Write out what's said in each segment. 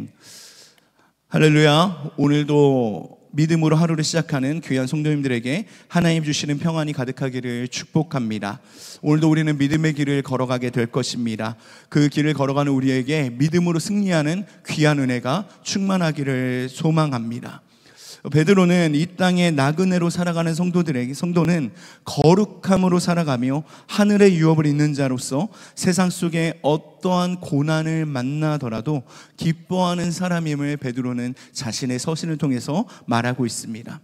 아멘. 할렐루야. 오늘도 믿음으로 하루를 시작하는 귀한 성도님들에게 하나님 주시는 평안이 가득하기를 축복합니다. 오늘도 우리는 믿음의 길을 걸어가게 될 것입니다. 그 길을 걸어가는 우리에게 믿음으로 승리하는 귀한 은혜가 충만하기를 소망합니다. 베드로는 이 땅에 나그네로 살아가는 성도는 거룩함으로 살아가며 하늘의 유업을 잇는 자로서 세상 속에 어떠한 고난을 만나더라도 기뻐하는 사람임을 베드로는 자신의 서신을 통해서 말하고 있습니다.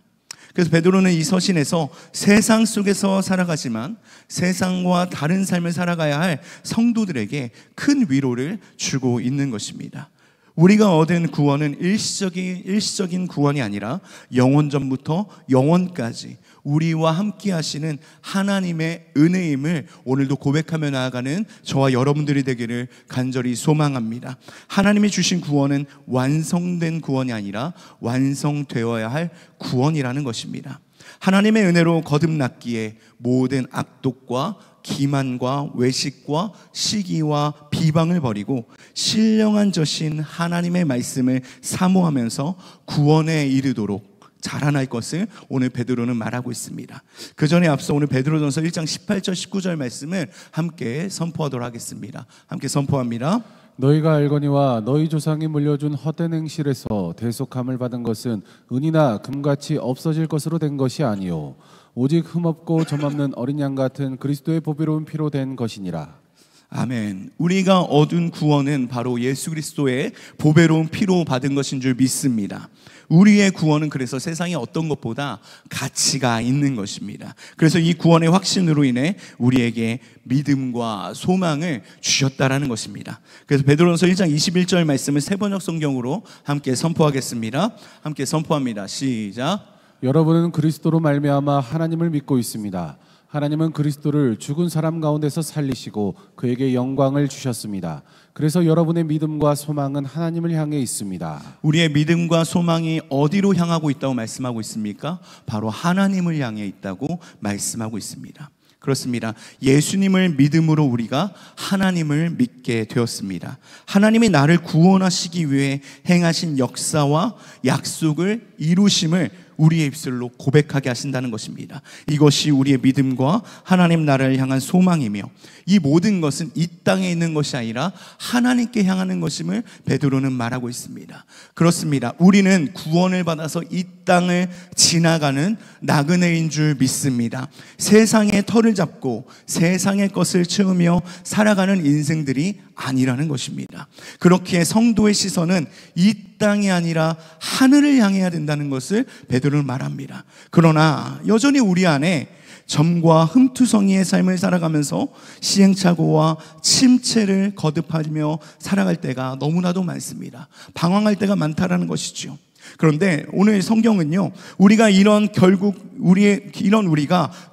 그래서 베드로는 이 서신에서 세상 속에서 살아가지만 세상과 다른 삶을 살아가야 할 성도들에게 큰 위로를 주고 있는 것입니다. 우리가 얻은 구원은 일시적인 구원이 아니라 영원전부터 영원까지 우리와 함께 하시는 하나님의 은혜임을 오늘도 고백하며 나아가는 저와 여러분들이 되기를 간절히 소망합니다. 하나님이 주신 구원은 완성된 구원이 아니라 완성되어야 할 구원이라는 것입니다. 하나님의 은혜로 거듭났기에 모든 악독과 기만과 외식과 시기와 비방을 버리고 신령한 저신 하나님의 말씀을 사모하면서 구원에 이르도록 자라날 것을 오늘 베드로는 말하고 있습니다. 그 전에 앞서 오늘 베드로전서 1장 18절 19절 말씀을 함께 선포하도록 하겠습니다. 함께 선포합니다. 너희가 알거니와 너희 조상이 물려준 헛된 행실에서 대속함을 받은 것은 은이나 금같이 없어질 것으로 된 것이 아니요 오직 흠없고 점없는 어린 양 같은 그리스도의 보배로운 피로 된 것이니라. 아멘. 우리가 얻은 구원은 바로 예수 그리스도의 보배로운 피로 받은 것인 줄 믿습니다. 우리의 구원은 그래서 세상의 어떤 것보다 가치가 있는 것입니다. 그래서 이 구원의 확신으로 인해 우리에게 믿음과 소망을 주셨다라는 것입니다. 그래서 베드로전서 1장 21절 말씀을 세번역 성경으로 함께 선포하겠습니다. 함께 선포합니다. 시작. 여러분은 그리스도로 말미암아 하나님을 믿고 있습니다. 하나님은 그리스도를 죽은 사람 가운데서 살리시고 그에게 영광을 주셨습니다. 그래서 여러분의 믿음과 소망은 하나님을 향해 있습니다. 우리의 믿음과 소망이 어디로 향하고 있다고 말씀하고 있습니까? 바로 하나님을 향해 있다고 말씀하고 있습니다. 그렇습니다. 예수님을 믿음으로 우리가 하나님을 믿게 되었습니다. 하나님이 나를 구원하시기 위해 행하신 역사와 약속을 이루심을 우리의 입술로 고백하게 하신다는 것입니다. 이것이 우리의 믿음과 하나님 나라를 향한 소망이며 이 모든 것은 이 땅에 있는 것이 아니라 하나님께 향하는 것임을 베드로는 말하고 있습니다. 그렇습니다. 우리는 구원을 받아서 이 땅을 지나가는 나그네인 줄 믿습니다. 세상의 털을 잡고 세상의 것을 채우며 살아가는 인생들이 아니라는 것입니다. 그렇기에 성도의 시선은 이 땅이 아니라 하늘을 향해야 된다는 것을 베드로는 말합니다. 그러나 여전히 우리 안에 점과 흠투성이의 삶을 살아가면서 시행착오와 침체를 거듭하며 살아갈 때가 너무나도 많습니다. 방황할 때가 많다라는 것이죠. 그런데 오늘 성경은요, 우리가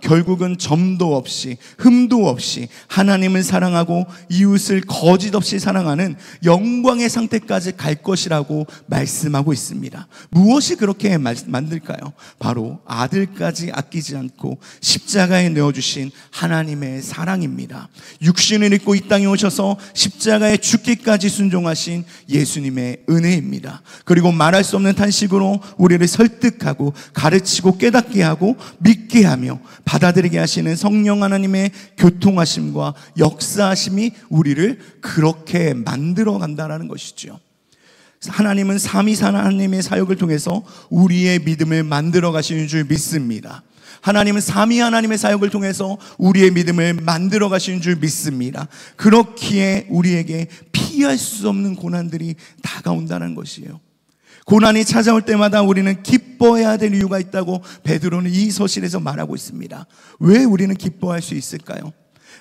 결국은 점도 없이 흠도 없이 하나님을 사랑하고 이웃을 거짓 없이 사랑하는 영광의 상태까지 갈 것이라고 말씀하고 있습니다. 무엇이 그렇게 만들까요? 바로 아들까지 아끼지 않고 십자가에 내어주신 하나님의 사랑입니다. 육신을 입고 이 땅에 오셔서 십자가에 죽기까지 순종하신 예수님의 은혜입니다. 그리고 말할 수 없는 식으로 우리를 설득하고 가르치고 깨닫게 하고 믿게 하며 받아들이게 하시는 성령 하나님의 교통하심과 역사하심이 우리를 그렇게 만들어 간다는 것이죠. 하나님은 삼위산 하나님의 사역을 통해서 우리의 믿음을 만들어 가시는 줄 믿습니다. 하나님은 삼위 하나님의 사역을 통해서 우리의 믿음을 만들어 가시는 줄 믿습니다. 그렇기에 우리에게 피할 수 없는 고난들이 다가온다는 것이에요. 고난이 찾아올 때마다 우리는 기뻐해야 될 이유가 있다고 베드로는 이 서신에서 말하고 있습니다. 왜 우리는 기뻐할 수 있을까요?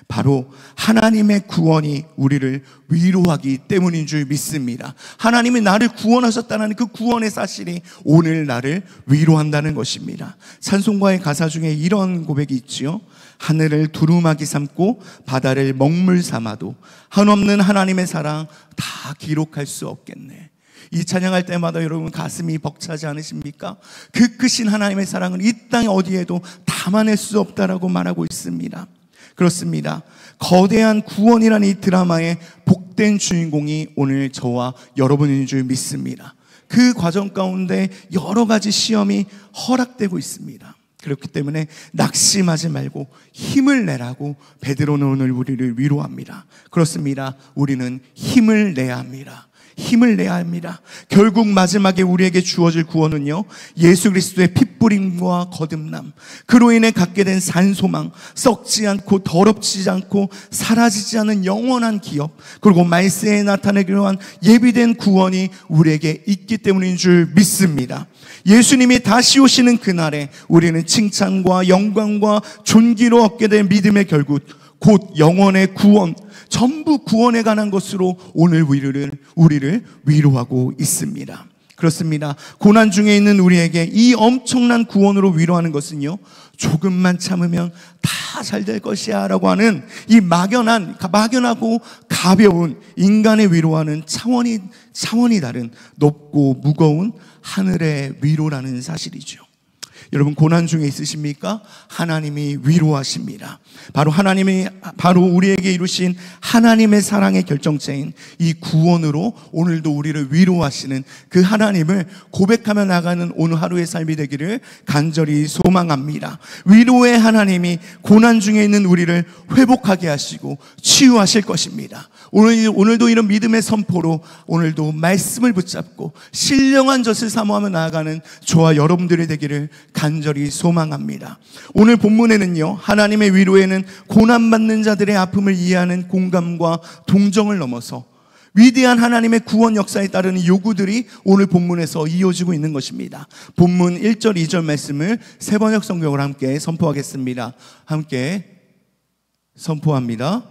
바로 하나님의 구원이 우리를 위로하기 때문인 줄 믿습니다. 하나님이 나를 구원하셨다는 그 구원의 사실이 오늘 나를 위로한다는 것입니다. 찬송가의 가사 중에 이런 고백이 있지요. 하늘을 두루마기 삼고 바다를 먹물 삼아도 한없는 하나님의 사랑 다 기록할 수 없겠네. 이 찬양할 때마다 여러분 가슴이 벅차지 않으십니까? 그 크신 하나님의 사랑은 이 땅에 어디에도 담아낼 수 없다라고 말하고 있습니다. 그렇습니다. 거대한 구원이라는 이 드라마의 복된 주인공이 오늘 저와 여러분인 줄 믿습니다. 그 과정 가운데 여러 가지 시험이 허락되고 있습니다. 그렇기 때문에 낙심하지 말고 힘을 내라고 베드로는 오늘 우리를 위로합니다. 그렇습니다. 우리는 힘을 내야 합니다. 힘을 내야 합니다. 결국 마지막에 우리에게 주어질 구원은요, 예수 그리스도의 핏부림과 거듭남, 그로 인해 갖게 된 산소망, 썩지 않고 더럽지 않고 사라지지 않은 영원한 기업, 그리고 말세에 나타내기로 한 예비된 구원이 우리에게 있기 때문인 줄 믿습니다. 예수님이 다시 오시는 그날에 우리는 칭찬과 영광과 존귀로 얻게 된 믿음의 결국, 곧 영원의 구원, 전부 구원에 관한 것으로 오늘 우리를 위로하고 있습니다. 그렇습니다. 고난 중에 있는 우리에게 이 엄청난 구원으로 위로하는 것은요, 조금만 참으면 다 잘 될 것이야 라고 하는 이 막연하고 가벼운 인간의 위로와는 차원이 다른 높고 무거운 하늘의 위로라는 사실이죠. 여러분, 고난 중에 있으십니까? 하나님이 위로하십니다. 바로 우리에게 이루신 하나님의 사랑의 결정체인 이 구원으로 오늘도 우리를 위로하시는 그 하나님을 고백하며 나가는 오늘 하루의 삶이 되기를 간절히 소망합니다. 위로의 하나님이 고난 중에 있는 우리를 회복하게 하시고 치유하실 것입니다. 오늘도 이런 믿음의 선포로 오늘도 말씀을 붙잡고 신령한 젖을 사모하며 나아가는 저와 여러분들이 되기를 간절히 소망합니다. 오늘 본문에는요, 하나님의 위로에는 고난받는 자들의 아픔을 이해하는 공감과 동정을 넘어서 위대한 하나님의 구원 역사에 따르는 요구들이 오늘 본문에서 이어지고 있는 것입니다. 본문 1절 2절 말씀을 세번역 성경으로 함께 선포하겠습니다. 함께 선포합니다.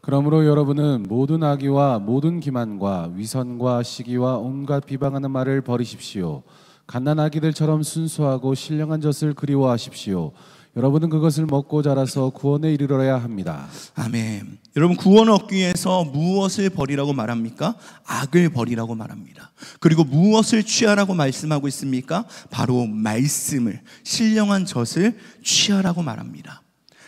그러므로 여러분은 모든 악의와 모든 기만과 위선과 시기와 온갖 비방하는 말을 버리십시오. 갓난아기들처럼 순수하고 신령한 젖을 그리워하십시오. 여러분은 그것을 먹고 자라서 구원에 이르러야 합니다. 아멘. 여러분, 구원을 얻기 위해서 무엇을 버리라고 말합니까? 악을 버리라고 말합니다. 그리고 무엇을 취하라고 말씀하고 있습니까? 바로 말씀을, 신령한 젖을 취하라고 말합니다.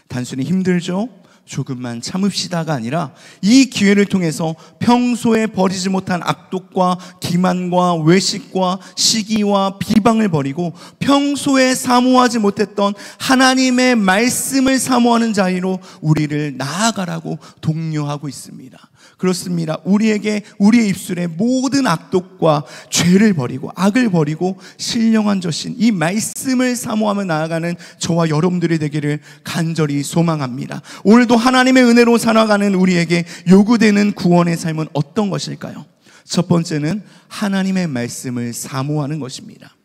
단순히 힘들죠? 조금만 참읍시다가 아니라 이 기회를 통해서 평소에 버리지 못한 악독과 기만과 외식과 시기와 비방을 버리고 평소에 사모하지 못했던 하나님의 말씀을 사모하는 자리로 우리를 나아가라고 독려하고 있습니다. 그렇습니다. 우리의 입술에 모든 악독과 죄를 버리고 악을 버리고 신령한 젖인 이 말씀을 사모하며 나아가는 저와 여러분들이 되기를 간절히 소망합니다. 오늘도 하나님의 은혜로 살아가는 우리에게 요구되는 구원의 삶은 어떤 것일까요? 첫 번째는 하나님의 말씀을 사모하는 것입니다.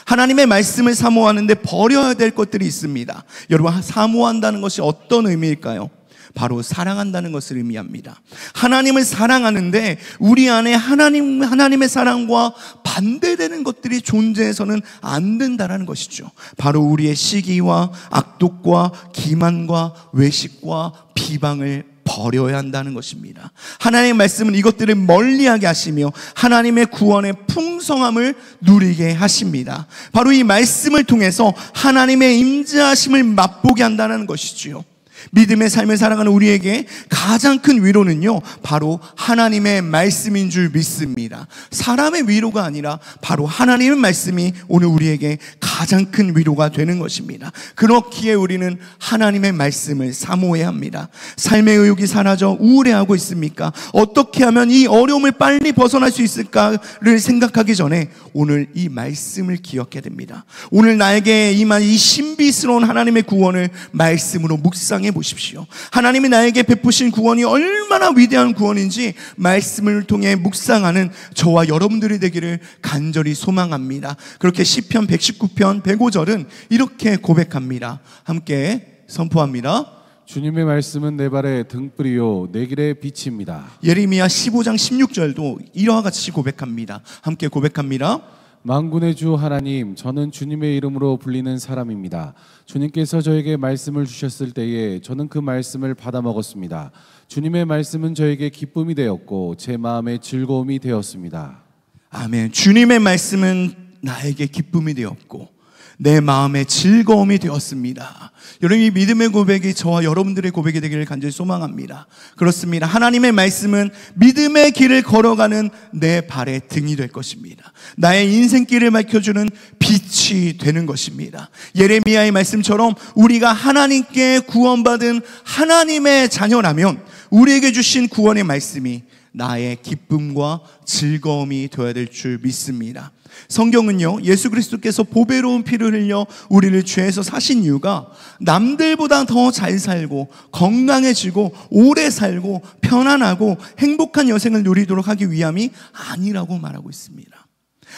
하나님의 말씀을 사모하는데 버려야 될 것들이 있습니다. 여러분, 사모한다는 것이 어떤 의미일까요? 바로 사랑한다는 것을 의미합니다. 하나님을 사랑하는데 우리 안에 하나님의 사랑과 반대되는 것들이 존재해서는 안 된다는 것이죠. 바로 우리의 시기와 악독과 기만과 외식과 비방을 버려야 한다는 것입니다. 하나님의 말씀은 이것들을 멀리하게 하시며 하나님의 구원의 풍성함을 누리게 하십니다. 바로 이 말씀을 통해서 하나님의 임재하심을 맛보게 한다는 것이지요. 믿음의 삶을 살아가는 우리에게 가장 큰 위로는요, 바로 하나님의 말씀인 줄 믿습니다. 사람의 위로가 아니라 바로 하나님의 말씀이 오늘 우리에게 가장 큰 위로가 되는 것입니다. 그렇기에 우리는 하나님의 말씀을 사모해야 합니다. 삶의 의욕이 사라져 우울해하고 있습니까? 어떻게 하면 이 어려움을 빨리 벗어날 수 있을까를 생각하기 전에 오늘 이 말씀을 기억해야 됩니다. 오늘 나에게 임한 이 신비스러운 하나님의 구원을 말씀으로 묵상해 보십시오. 하나님이 나에게 베푸신 구원이 얼마나 위대한 구원인지 말씀을 통해 묵상하는 저와 여러분들이 되기를 간절히 소망합니다. 그렇게 시편 119편 105절은 이렇게 고백합니다. 함께 선포합니다. 주님의 말씀은 내 발의 등불이요 내 길의 빛입니다. 예레미야 15장 16절도 이와 같이 고백합니다. 함께 고백합니다. 만군의 주 하나님, 저는 주님의 이름으로 불리는 사람입니다. 주님께서 저에게 말씀을 주셨을 때에 저는 그 말씀을 받아 먹었습니다. 주님의 말씀은 저에게 기쁨이 되었고 제 마음의 즐거움이 되었습니다. 아멘. 주님의 말씀은 나에게 기쁨이 되었고 내 마음의 즐거움이 되었습니다. 여러분, 이 믿음의 고백이 저와 여러분들의 고백이 되기를 간절히 소망합니다. 그렇습니다. 하나님의 말씀은 믿음의 길을 걸어가는 내 발의 등이 될 것입니다. 나의 인생길을 밝혀주는 빛이 되는 것입니다. 예레미야의 말씀처럼 우리가 하나님께 구원받은 하나님의 자녀라면 우리에게 주신 구원의 말씀이 나의 기쁨과 즐거움이 되어야 될 줄 믿습니다. 성경은요, 예수 그리스도께서 보배로운 피를 흘려 우리를 죄에서 사신 이유가 남들보다 더 잘 살고 건강해지고 오래 살고 편안하고 행복한 여생을 누리도록 하기 위함이 아니라고 말하고 있습니다.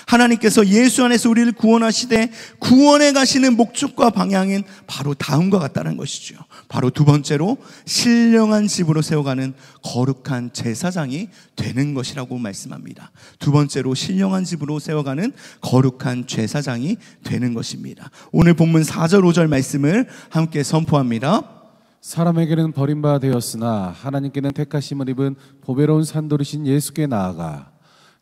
하나님께서 예수 안에서 우리를 구원하시되 구원에 가시는 목적과 방향은 바로 다음과 같다는 것이죠. 바로 두 번째로 신령한 집으로 세워가는 거룩한 제사장이 되는 것이라고 말씀합니다. 두 번째로 신령한 집으로 세워가는 거룩한 제사장이 되는 것입니다. 오늘 본문 4절 5절 말씀을 함께 선포합니다. 사람에게는 버림받아 되었으나 하나님께는 택하심을 입은 보배로운 산돌이신 예수께 나아가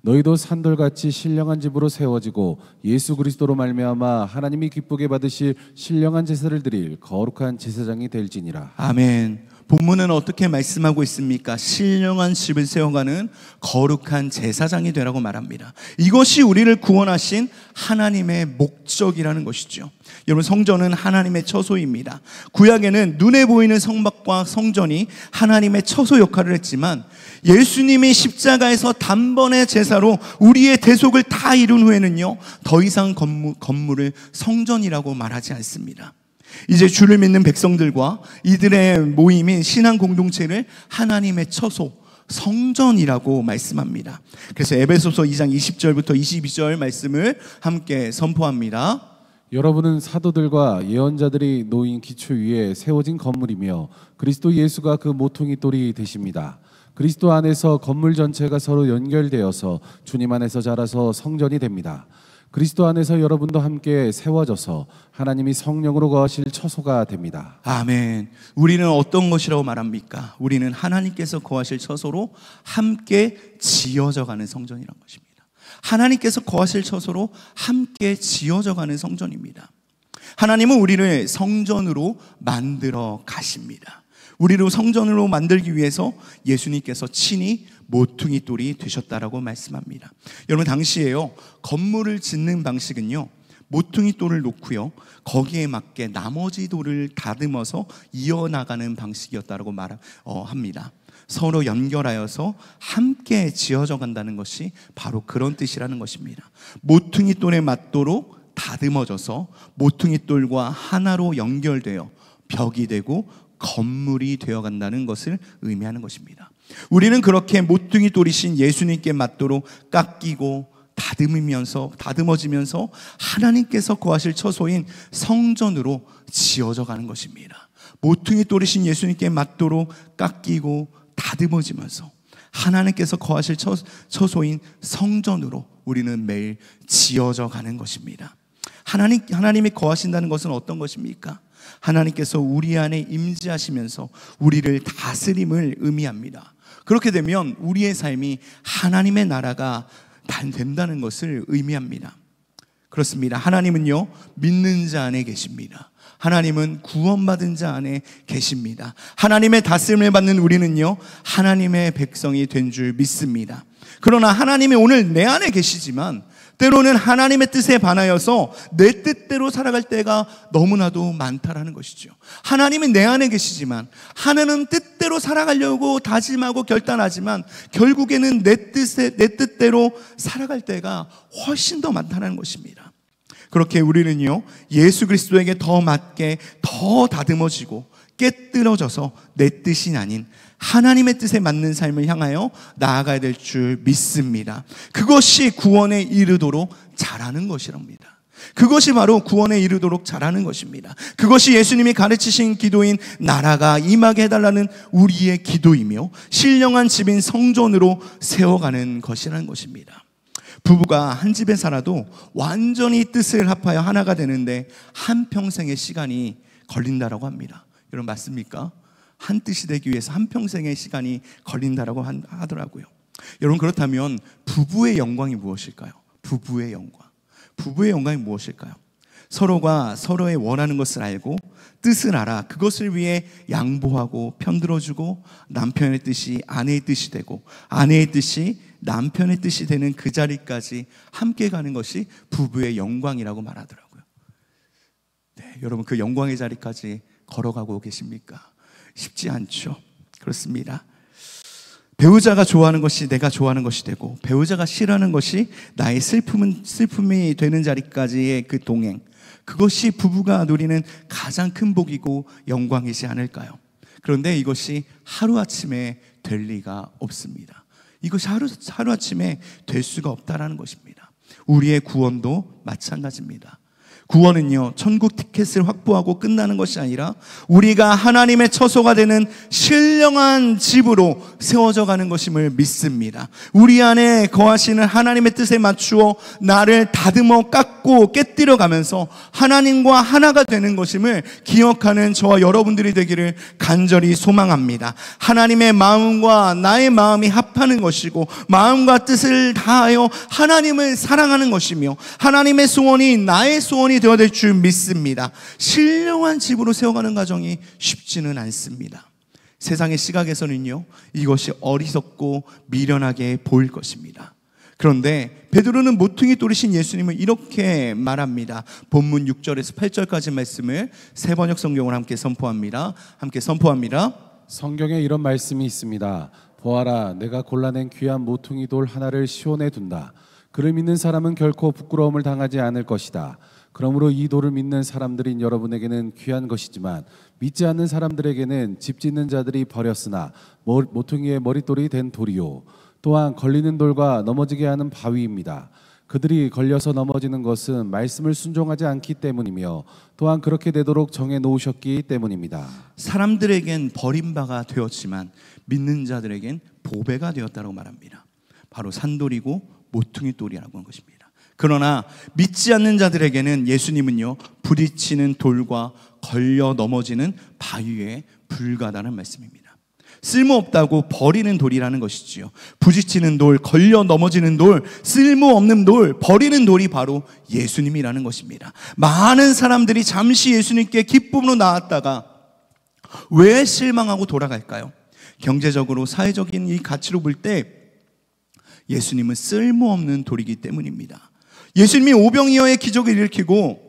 너희도 산돌같이 신령한 집으로 세워지고 예수 그리스도로 말미암아 하나님이 기쁘게 받으실 신령한 제사를 드릴 거룩한 제사장이 될지니라. 아멘. 본문은 어떻게 말씀하고 있습니까? 신령한 집을 세워가는 거룩한 제사장이 되라고 말합니다. 이것이 우리를 구원하신 하나님의 목적이라는 것이죠. 여러분, 성전은 하나님의 처소입니다. 구약에는 눈에 보이는 성막과 성전이 하나님의 처소 역할을 했지만 예수님이 십자가에서 단번의 제사로 우리의 대속을 다 이룬 후에는요, 더 이상 건물을 성전이라고 말하지 않습니다. 이제 주를 믿는 백성들과 이들의 모임인 신앙 공동체를 하나님의 처소, 성전이라고 말씀합니다. 그래서 에베소서 2장 20절부터 22절 말씀을 함께 선포합니다. 여러분은 사도들과 예언자들이 놓인 기초 위에 세워진 건물이며 그리스도 예수가 그 모퉁이 돌이 되십니다. 그리스도 안에서 건물 전체가 서로 연결되어서 주님 안에서 자라서 성전이 됩니다. 그리스도 안에서 여러분도 함께 세워져서 하나님이 성령으로 거하실 처소가 됩니다. 아멘. 우리는 어떤 것이라고 말합니까? 우리는 하나님께서 거하실 처소로 함께 지어져 가는 성전이라는 것입니다. 하나님께서 거하실 처소로 함께 지어져 가는 성전입니다. 하나님은 우리를 성전으로 만들어 가십니다. 우리를 성전으로 만들기 위해서 예수님께서 친히 모퉁이 돌이 되셨다라고 말씀합니다. 여러분, 당시에요, 건물을 짓는 방식은요, 모퉁이 돌을 놓고요, 거기에 맞게 나머지 돌을 다듬어서 이어나가는 방식이었다라고 합니다. 서로 연결하여서 함께 지어져 간다는 것이 바로 그런 뜻이라는 것입니다. 모퉁이 돌에 맞도록 다듬어져서 모퉁이 돌과 하나로 연결되어 벽이 되고 건물이 되어간다는 것을 의미하는 것입니다. 우리는 그렇게 모퉁이 돌이신 예수님께 맞도록 깎이고 다듬어지면서 하나님께서 거하실 처소인 성전으로 지어져 가는 것입니다. 모퉁이 돌이신 예수님께 맞도록 깎이고 다듬어지면서 하나님께서 거하실 처소인 성전으로 우리는 매일 지어져 가는 것입니다. 하나님이 거하신다는 것은 어떤 것입니까? 하나님께서 우리 안에 임재하시면서 우리를 다스림을 의미합니다. 그렇게 되면 우리의 삶이 하나님의 나라가 된다는 것을 의미합니다. 그렇습니다. 하나님은요, 믿는 자 안에 계십니다. 하나님은 구원받은 자 안에 계십니다. 하나님의 다스림을 받는 우리는요, 하나님의 백성이 된 줄 믿습니다. 그러나 하나님이 오늘 내 안에 계시지만 때로는 하나님의 뜻에 반하여서 내 뜻대로 살아갈 때가 너무나도 많다라는 것이죠. 하나님은 내 안에 계시지만 하나님은 뜻대로 살아가려고 다짐하고 결단하지만 결국에는 내 뜻대로 살아갈 때가 훨씬 더 많다는 것입니다. 그렇게 우리는요, 예수 그리스도에게 더 맞게 더 다듬어지고 깨뜨려져서 내 뜻이 아닌 하나님의 뜻에 맞는 삶을 향하여 나아가야 될 줄 믿습니다. 그것이 구원에 이르도록 자라는 것이랍니다. 그것이 바로 구원에 이르도록 자라는 것입니다. 그것이 예수님이 가르치신 기도인 나라가 임하게 해달라는 우리의 기도이며 신령한 집인 성전으로 세워가는 것이라는 것입니다. 부부가 한 집에 살아도 완전히 뜻을 합하여 하나가 되는데 한평생의 시간이 걸린다라고 합니다. 여러분, 맞습니까? 한 뜻이 되기 위해서 한평생의 시간이 걸린다라고 하더라고요. 여러분, 그렇다면 부부의 영광이 무엇일까요? 부부의 영광이 무엇일까요? 서로가 서로의 원하는 것을 알고 뜻을 알아 그것을 위해 양보하고 편들어주고 남편의 뜻이 아내의 뜻이 되고 아내의 뜻이 남편의 뜻이 되는 그 자리까지 함께 가는 것이 부부의 영광이라고 말하더라고요. 네, 여러분 그 영광의 자리까지 걸어가고 계십니까? 쉽지 않죠. 그렇습니다. 배우자가 좋아하는 것이 내가 좋아하는 것이 되고 배우자가 싫어하는 것이 나의 슬픔이 되는 자리까지의 그 동행, 그것이 부부가 누리는 가장 큰 복이고 영광이지 않을까요? 그런데 이것이 하루아침에 될 리가 없습니다. 이것이 하루아침에 될 수가 없다라는 것입니다. 우리의 구원도 마찬가지입니다. 구원은요, 천국 티켓을 확보하고 끝나는 것이 아니라 우리가 하나님의 처소가 되는 신령한 집으로 세워져 가는 것임을 믿습니다. 우리 안에 거하시는 하나님의 뜻에 맞추어 나를 다듬어 깎고 깨뜨려 가면서 하나님과 하나가 되는 것임을 기억하는 저와 여러분들이 되기를 간절히 소망합니다. 하나님의 마음과 나의 마음이 합하는 것이고 마음과 뜻을 다하여 하나님을 사랑하는 것이며 하나님의 소원이 나의 소원이 되어야 될 줄 믿습니다. 신령한 집으로 세워가는 과정이 쉽지는 않습니다. 세상의 시각에서는요, 이것이 어리석고 미련하게 보일 것입니다. 그런데 베드로는 모퉁이 돌이신 예수님을 이렇게 말합니다. 본문 6절에서 8절까지 말씀을 세 번역 성경을 함께 선포합니다. 성경에 이런 말씀이 있습니다. 보아라, 내가 골라낸 귀한 모퉁이 돌 하나를 시온에 둔다. 그를 믿는 사람은 결코 부끄러움을 당하지 않을 것이다. 그러므로 이 돌을 믿는 사람들인 여러분에게는 귀한 것이지만 믿지 않는 사람들에게는 집 짓는 자들이 버렸으나 모퉁이의 머릿돌이 된 돌이요, 또한 걸리는 돌과 넘어지게 하는 바위입니다. 그들이 걸려서 넘어지는 것은 말씀을 순종하지 않기 때문이며 또한 그렇게 되도록 정해 놓으셨기 때문입니다. 사람들에겐 버림바가 되었지만 믿는 자들에겐 보배가 되었다고 말합니다. 바로 산돌이고 모퉁이 돌이라고 하는 것입니다. 그러나 믿지 않는 자들에게는 예수님은요, 부딪히는 돌과 걸려 넘어지는 바위에 불과하다는 말씀입니다. 쓸모없다고 버리는 돌이라는 것이지요. 부딪히는 돌, 걸려 넘어지는 돌, 쓸모없는 돌, 버리는 돌이 바로 예수님이라는 것입니다. 많은 사람들이 잠시 예수님께 기쁨으로 나왔다가 왜 실망하고 돌아갈까요? 경제적으로 사회적인 이 가치로 볼 때 예수님은 쓸모없는 돌이기 때문입니다. 예수님이 오병이어의 기적을 일으키고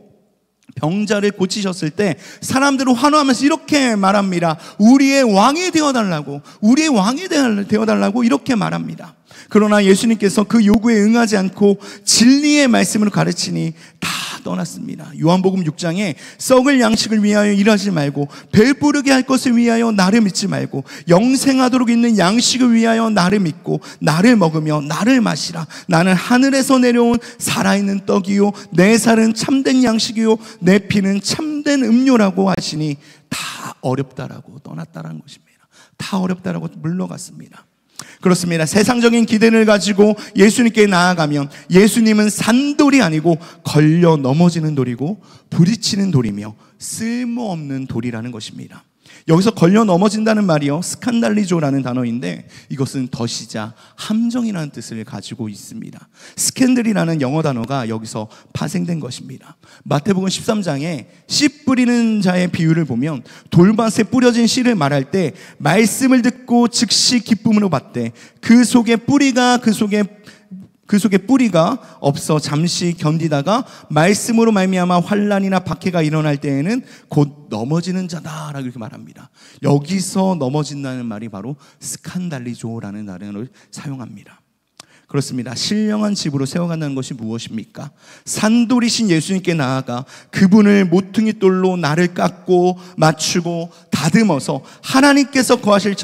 병자를 고치셨을 때 사람들은 환호하면서 이렇게 말합니다. 우리의 왕이 되어달라고, 우리의 왕이 되어달라고 이렇게 말합니다. 그러나 예수님께서 그 요구에 응하지 않고 진리의 말씀으로 가르치니 다 떠났습니다. 요한복음 6장에 썩을 양식을 위하여 일하지 말고 배부르게 할 것을 위하여 나를 믿지 말고 영생하도록 있는 양식을 위하여 나를 믿고 나를 먹으며 나를 마시라. 나는 하늘에서 내려온 살아있는 떡이요 내 살은 참된 양식이요 내 피는 참된 음료라고 하시니 다 어렵다라고 떠났다라는 것입니다. 다 어렵다라고 물러갔습니다. 그렇습니다. 세상적인 기대를 가지고 예수님께 나아가면 예수님은 산돌이 아니고 걸려 넘어지는 돌이고 부딪히는 돌이며 쓸모없는 돌이라는 것입니다. 여기서 걸려 넘어진다는 말이요, 스칸달리조라는 단어인데 이것은 덫이자 함정이라는 뜻을 가지고 있습니다. 스캔들이라는 영어 단어가 여기서 파생된 것입니다. 마태복음 13장에 씨 뿌리는 자의 비유를 보면 돌밭에 뿌려진 씨를 말할 때 말씀을 듣고 즉시 기쁨으로 받되 그 속에 뿌리가 없어 잠시 견디다가 말씀으로 말미암아 환난이나 박해가 일어날 때에는 곧 넘어지는 자다라고 이렇게 말합니다. 여기서 넘어진다는 말이 바로 스칸달리조라는 단어를 사용합니다. 그렇습니다. 신령한 집으로 세워간다는 것이 무엇입니까? 산돌이신 예수님께 나아가 그분을 모퉁이 돌로 나를 깎고 맞추고 다듬어서 하나님께서 거하실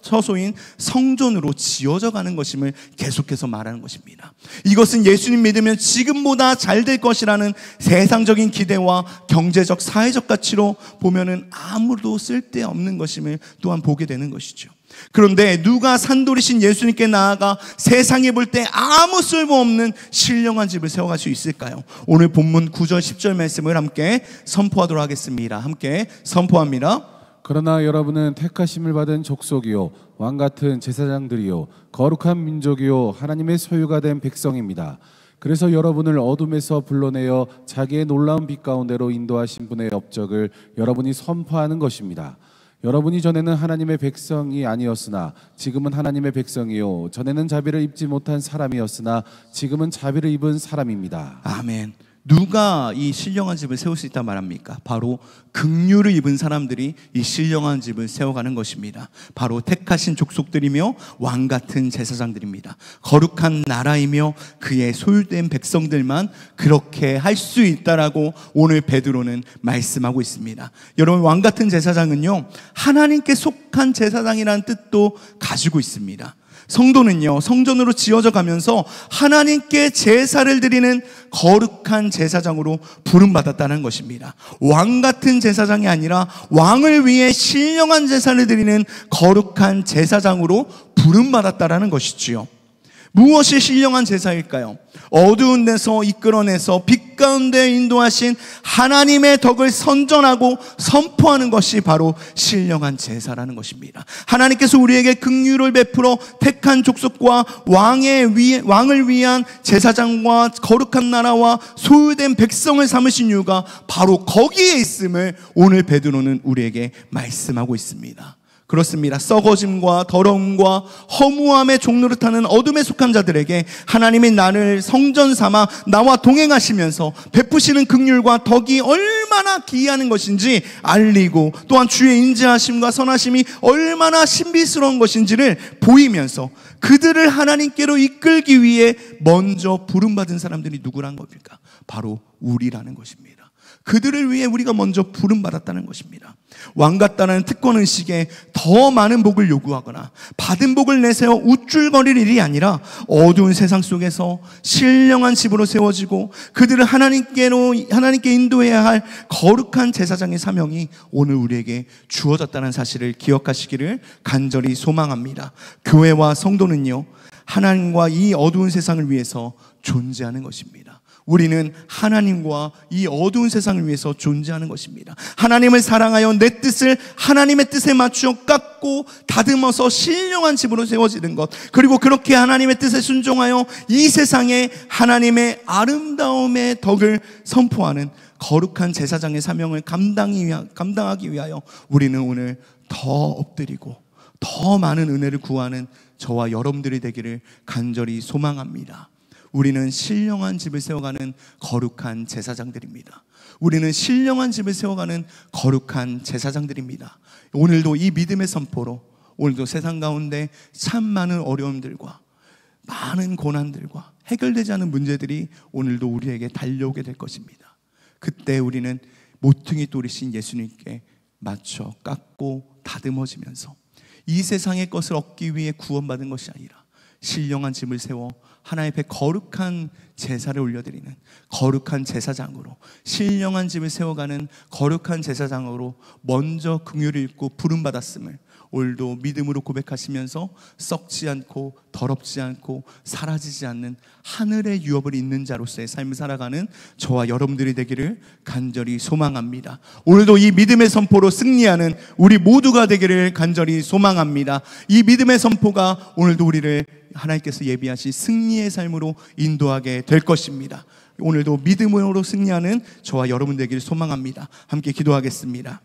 처소인 성전으로 지어져 가는 것임을 계속해서 말하는 것입니다. 이것은 예수님 믿으면 지금보다 잘 될 것이라는 세상적인 기대와 경제적, 사회적 가치로 보면은 아무도 쓸데없는 것임을 또한 보게 되는 것이죠. 그런데 누가 산돌이신 예수님께 나아가 세상에 볼 때 아무 쓸모없는 신령한 집을 세워갈 수 있을까요? 오늘 본문 9절 10절 말씀을 함께 선포하도록 하겠습니다. 함께 선포합니다. 그러나 여러분은 택하심을 받은 족속이요 왕같은 제사장들이요 거룩한 민족이요 하나님의 소유가 된 백성입니다. 그래서 여러분을 어둠에서 불러내어 자기의 놀라운 빛 가운데로 인도하신 분의 업적을 여러분이 선포하는 것입니다. 여러분이 전에는 하나님의 백성이 아니었으나 지금은 하나님의 백성이요, 전에는 자비를 입지 못한 사람이었으나 지금은 자비를 입은 사람입니다. 아멘. 누가 이 신령한 집을 세울 수 있다 말합니까? 바로 긍휼을 입은 사람들이 이 신령한 집을 세워가는 것입니다. 바로 택하신 족속들이며 왕 같은 제사장들입니다. 거룩한 나라이며 그의 소유된 백성들만 그렇게 할 수 있다라고 오늘 베드로는 말씀하고 있습니다. 여러분, 왕 같은 제사장은요, 하나님께 속한 제사장이라는 뜻도 가지고 있습니다. 성도는요, 성전으로 지어져 가면서 하나님께 제사를 드리는 거룩한 제사장으로 부름받았다는 것입니다. 왕 같은 제사장이 아니라 왕을 위해 신령한 제사를 드리는 거룩한 제사장으로 부름받았다는 것이지요. 무엇이 신령한 제사일까요? 어두운 데서 이끌어내서 빛 가운데 인도하신 하나님의 덕을 선전하고 선포하는 것이 바로 신령한 제사라는 것입니다. 하나님께서 우리에게 긍휼을 베풀어 택한 족속과 왕을 위한 제사장과 거룩한 나라와 소유된 백성을 삼으신 이유가 바로 거기에 있음을 오늘 베드로는 우리에게 말씀하고 있습니다. 그렇습니다. 썩어짐과 더러움과 허무함의 종로를 타는 어둠에 속한 자들에게 하나님이 나를 성전 삼아 나와 동행하시면서 베푸시는 긍휼과 덕이 얼마나 기이한 것인지 알리고, 또한 주의 인자하심과 선하심이 얼마나 신비스러운 것인지를 보이면서 그들을 하나님께로 이끌기 위해 먼저 부름받은 사람들이 누구란 겁니까? 바로 우리라는 것입니다. 그들을 위해 우리가 먼저 부름받았다는 것입니다. 왕 같다는 특권의식에 더 많은 복을 요구하거나 받은 복을 내세워 우쭐거릴 일이 아니라 어두운 세상 속에서 신령한 집으로 세워지고 그들을 하나님께 인도해야 할 거룩한 제사장의 사명이 오늘 우리에게 주어졌다는 사실을 기억하시기를 간절히 소망합니다. 교회와 성도는요, 하나님과 이 어두운 세상을 위해서 존재하는 것입니다. 우리는 하나님과 이 어두운 세상을 위해서 존재하는 것입니다. 하나님을 사랑하여 내 뜻을 하나님의 뜻에 맞추어 깎고 다듬어서 신령한 집으로 세워지는 것, 그리고 그렇게 하나님의 뜻에 순종하여 이 세상에 하나님의 아름다움의 덕을 선포하는 거룩한 제사장의 사명을 감당하기 위하여 우리는 오늘 더 엎드리고 더 많은 은혜를 구하는 저와 여러분들이 되기를 간절히 소망합니다. 우리는 신령한 집을 세워가는 거룩한 제사장들입니다. 우리는 신령한 집을 세워가는 거룩한 제사장들입니다. 오늘도 이 믿음의 선포로, 오늘도 세상 가운데 참 많은 어려움들과 많은 고난들과 해결되지 않은 문제들이 오늘도 우리에게 달려오게 될 것입니다. 그때 우리는 모퉁이 돌이신 예수님께 맞춰 깎고 다듬어지면서 이 세상의 것을 얻기 위해 구원받은 것이 아니라 신령한 집을 세워 하나님 앞에 거룩한 제사를 올려드리는 거룩한 제사장으로, 신령한 집을 세워가는 거룩한 제사장으로 먼저 긍휼을 입고 부름받았음을 오늘도 믿음으로 고백하시면서 썩지 않고 더럽지 않고 사라지지 않는 하늘의 유업을 잇는 자로서의 삶을 살아가는 저와 여러분들이 되기를 간절히 소망합니다. 오늘도 이 믿음의 선포로 승리하는 우리 모두가 되기를 간절히 소망합니다. 이 믿음의 선포가 오늘도 우리를 하나님께서 예비하신 승리의 삶으로 인도하게 될 것입니다. 오늘도 믿음으로 승리하는 저와 여러분 되기를 소망합니다. 함께 기도하겠습니다.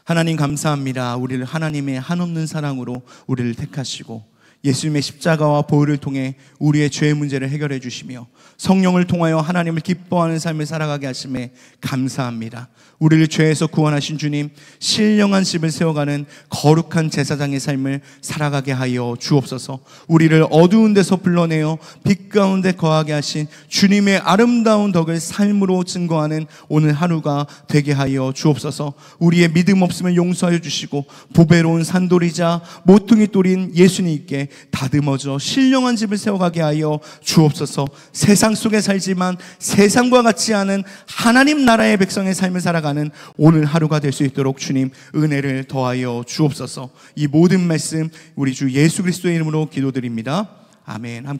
하나님 감사합니다. 우리를 하나님의 한없는 사랑으로 우리를 택하시고 예수님의 십자가와 보혈을 통해 우리의 죄의 문제를 해결해 주시며 성령을 통하여 하나님을 기뻐하는 삶을 살아가게 하심에 감사합니다. 우리를 죄에서 구원하신 주님, 신령한 집을 세워가는 거룩한 제사장의 삶을 살아가게 하여 주옵소서. 우리를 어두운 데서 불러내어 빛 가운데 거하게 하신 주님의 아름다운 덕을 삶으로 증거하는 오늘 하루가 되게 하여 주옵소서. 우리의 믿음 없음을 용서하여 주시고 보배로운 산돌이자 모퉁이 돌인 예수님께 다듬어져 신령한 집을 세워가게 하여 주옵소서. 세상 속에 살지만 세상과 같지 않은 하나님 나라의 백성의 삶을 살아가는 오늘 하루가 될 수 있도록 주님 은혜를 더하여 주옵소서. 이 모든 말씀 우리 주 예수 그리스도의 이름으로 기도드립니다. 아멘. 함께